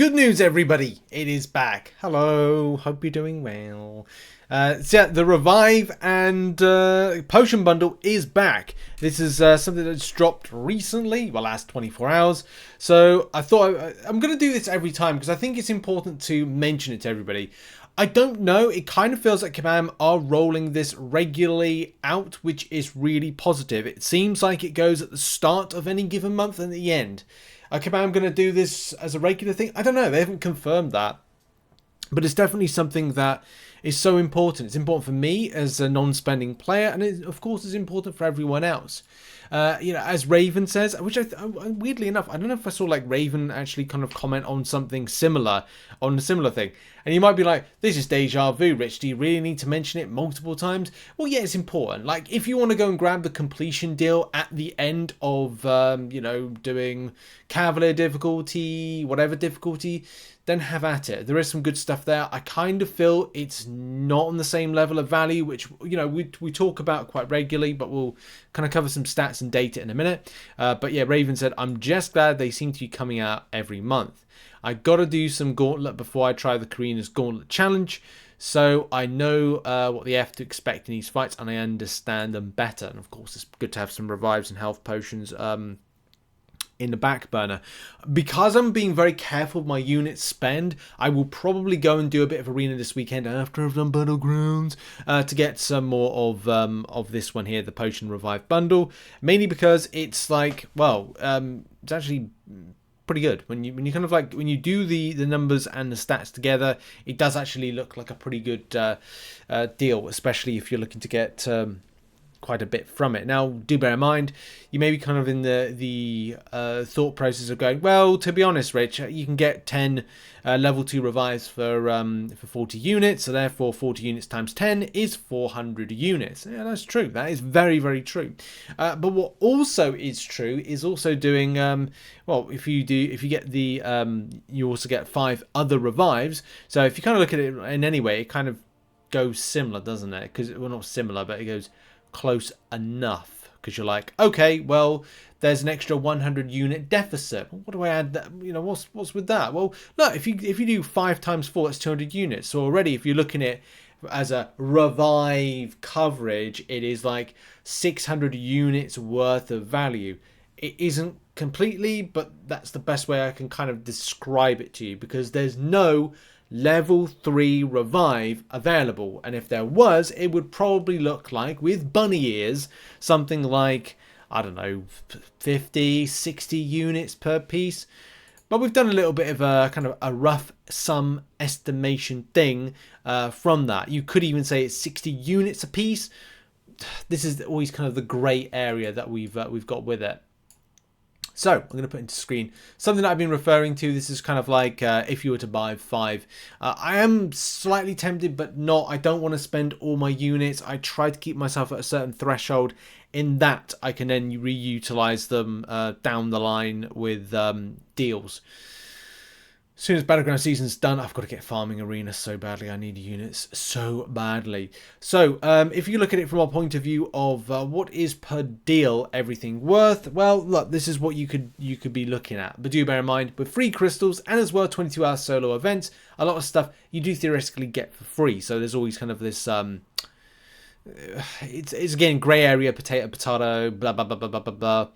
Good news, everybody! It is back. Hello, hope you're doing well. So yeah, the Revive and Potion Bundle is back. This is something that's dropped recently, well, last 24 hours. So I thought I'm going to do this every time because I think it's important to mention it to everybody. I don't know, it kind of feels like Kabam are rolling this regularly out, which is really positive. It seems like it goes at the start of any given month and at the end. Kabam going to do this as a regular thing? I don't know, they haven't confirmed that. But it's definitely something that is so important. It's important for me as a non-spending player, and it, of course, is important for everyone else. You know, as Raven says, which weirdly enough, I don't know if I saw like Raven actually kind of comment on something similar, on a similar thing. And you might be like, this is deja vu, Rich. Do you really need to mention it multiple times? Well, yeah, it's important. Like, if you want to go and grab the completion deal at the end of, you know, doing Cavalier difficulty, whatever difficulty, then have at it. There is some good stuff there. I kind of feel it's not on the same level of value, which, you know, we talk about quite regularly, but we'll kind of cover some stats and data in a minute. But yeah, Raven said, I'm just glad they seem to be coming out every month. I got to do some Gauntlet before I try the Karina's Gauntlet Challenge, so I know what they have to expect in these fights, and I understand them better. And of course, it's good to have some revives and health potions in the back burner. Because I'm being very careful with my unit spend, I will probably go and do a bit of arena this weekend after I've done Battlegrounds to get some more of this one here, the Potion Revive bundle. Mainly because it's like, well, it's actually pretty good when you kind of like when you do the numbers and the stats together. It does actually look like a pretty good deal, especially if you're looking to get quite a bit from it. Now, do bear in mind, you may be kind of in the thought process of going, well, to be honest, Rich, you can get 10 level 2 revives for 40 units, so therefore 40 units times 10 is 400 units. Yeah, that's true. That is very, very true. But what also is true is also doing, well, if you get the, you also get 5 other revives. So if you kind of look at it in any way, it kind of goes similar, doesn't it? Because, well, not similar, but it goes close enough, because you're like, okay, well, there's an extra 100 unit deficit. What do I add? That, you know, what's with that? Well, look, if you do 5 times 4, that's 200 units. So already, if you're looking at it as a revive coverage, it is like 600 units worth of value. It isn't completely, but that's the best way I can kind of describe it to you, because there's no level 3 revive available, and if there was, it would probably look like, with bunny ears, something like, I don't know, 50, 60 units per piece. But we've done a little bit of a kind of a rough sum estimation thing from that. You could even say it's 60 units a piece. This is always kind of the grey area that we've got with it. So I'm going to put into screen something that I've been referring to. This is kind of like if you were to buy 5. I am slightly tempted, but not. I don't want to spend all my units. I try to keep myself at a certain threshold. In that, I can then reutilize them down the line with deals. As soon as Battleground season's done, I've got to get farming arena so badly. I need units so badly. So if you look at it from a point of view of what is per deal everything worth, well, look, this is what you could be looking at. But do bear in mind, with free crystals and as well 22-hour solo events, a lot of stuff you do theoretically get for free. So there's always kind of this it's again grey area, potato, blah blah blah blah blah blah blah.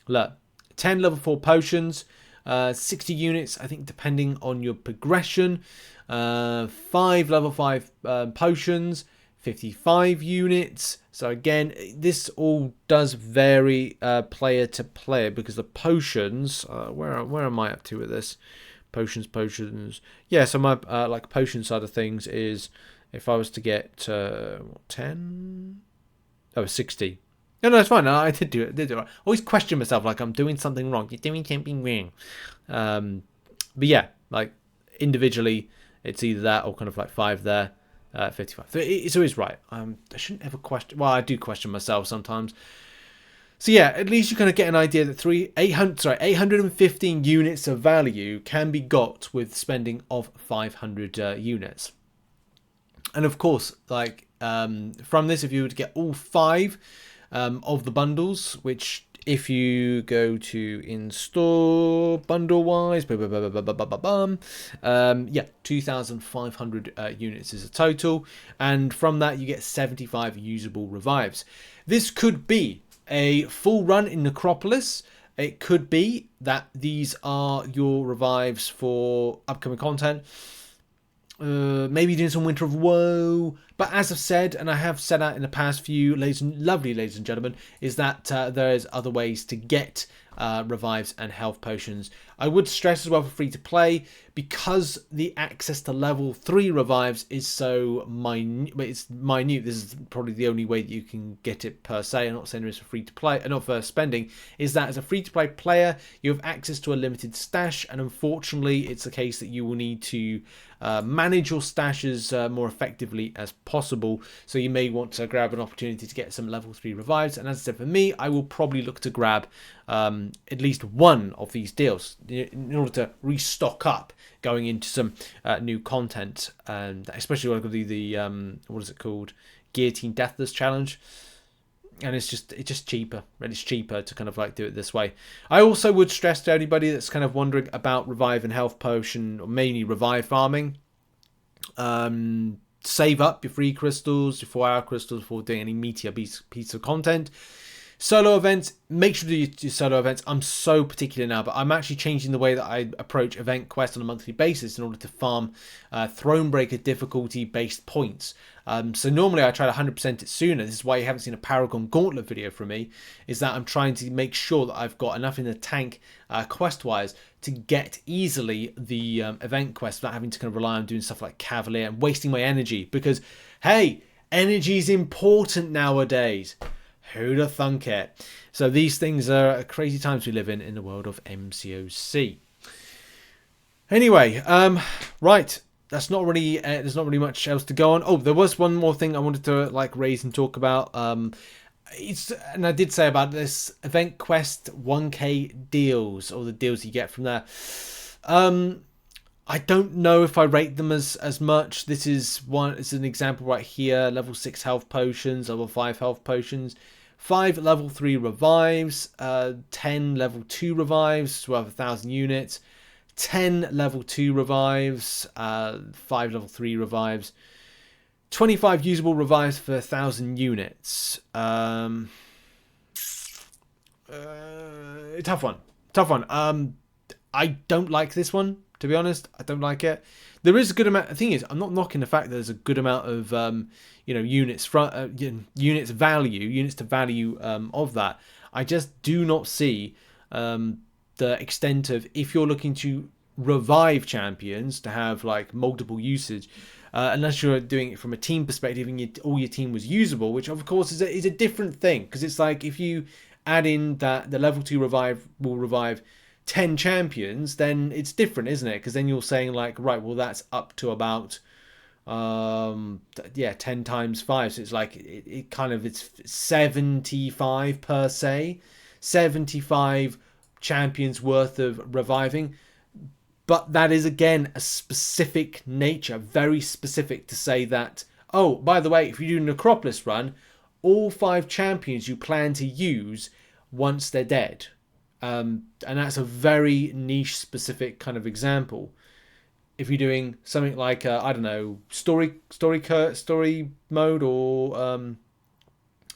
Look, 10 level 4 potions. 60 units, I think, depending on your progression. 5 level 5 potions, 55 units. So again, this all does vary player to player, because the potions, where am I up to with this? Potions. Yeah, so my like potion side of things is, if I was to get 10, oh, 60. No, it's fine. I did do it. I always question myself, like I'm doing something wrong. You're doing something wrong. But yeah, like individually, it's either that or kind of like 5 there, 55. So it's always right. I shouldn't ever question. Well, I do question myself sometimes. So yeah, at least you kind of get an idea that 815 units of value can be got with spending of 500 units. And of course, like from this, if you were to get all 5 of the bundles, which If you go to install bundle wise, yeah, 2,500 units is a total, and from that you get 75 usable revives. This could be a full run in Necropolis. It could be that these are your revives for upcoming content. Maybe doing some Winter of Woe, but as I've said, and I have said that in the past few lovely ladies and gentlemen, is that there's other ways to get revives and health potions. I would stress as well for free to play, because the access to level 3 revives is so minute. It's minute. This is probably the only way that you can get it per se. I'm not saying it's for free to play, not for spending. Is that as a free to play player, you have access to a limited stash, and unfortunately, it's the case that you will need to manage your stashes more effectively as possible. So you may want to grab an opportunity to get some level 3 revives. And as I said, for me, I will probably look to grab at least one of these deals in order to restock up going into some new content, and especially when I do the what is it called, Guillotine Deathless Challenge. And it's just cheaper, and it's cheaper to kind of like do it this way. I also would stress to anybody that's kind of wondering about revive and health potion, or mainly revive farming, save up your free crystals, your 4-hour crystals before doing any meteor piece of content. Solo events, make sure to do your solo events. I'm so particular now, but I'm actually changing the way that I approach event quests on a monthly basis in order to farm Thronebreaker difficulty based points. So normally I try to 100% it sooner. This is why you haven't seen a Paragon Gauntlet video from me, is that I'm trying to make sure that I've got enough in the tank quest-wise to get easily the event quest without having to kind of rely on doing stuff like Cavalier and wasting my energy. Because, hey, energy is important nowadays. Who'd have thunk it? So these things are crazy times we live in the world of MCOC. Anyway, right. That's not really. There's not really much else to go on. Oh, there was one more thing I wanted to like raise and talk about. And I did say about this event quest 1K deals, or the deals you get from there. I don't know if I rate them as much. This is one. It's an example right here. Level 6 health potions, level 5 health potions, 5 level 3 revives, 10 level 2 revives, worth 1,000 units, 10 level 2 revives, 5 level 3 revives, 25 usable revives for 1,000 units. Tough one. I don't like this one, to be honest. I don't like it. There is a good amount. The thing is, I'm not knocking the fact that there's a good amount of units units to value of that. I just do not see the extent of, if you're looking to revive champions to have like multiple usage, unless you're doing it from a team perspective and all your team was usable, which of course is a different thing, because it's like if you add in that the level 2 revive will revive 10 champions, then it's different, isn't it? Because then you're saying like, right, well that's up to about 10 times 5, so it's like it kind of, it's 75 per se, 75 champions worth of reviving. But that is again a specific nature, very specific, to say that, oh, by the way, if you do a Necropolis run, all 5 champions you plan to use once they're dead. And that's a very niche specific kind of example. If you're doing something like I don't know, story mode, or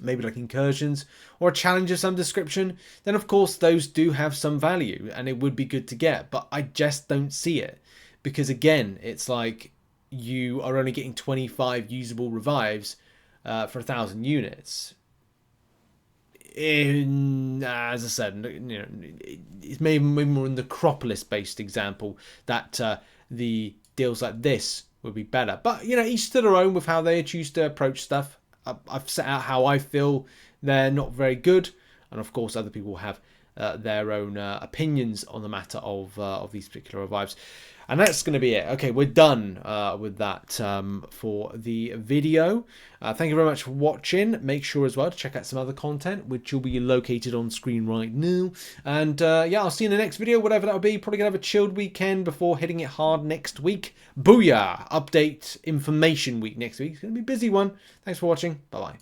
maybe like incursions, or a challenge of some description, then of course those do have some value and it would be good to get. But I just don't see it, because again, it's like you are only getting 25 usable revives for 1,000 units. As I said, it's maybe more in the Necropolis based example that the deals like this would be better. But each to their own with how they choose to approach stuff. I've set out how I feel they're not very good, and of course other people have their own opinions on the matter of these particular revives. And that's going to be it. Okay, we're done with that for the video. Thank you very much for watching. Make sure as well to check out some other content, which will be located on screen right now. And yeah, I'll see you in the next video, whatever that'll be. Probably going to have a chilled weekend before hitting it hard next week. Booyah! Update information week next week. It's going to be a busy one. Thanks for watching. Bye-bye.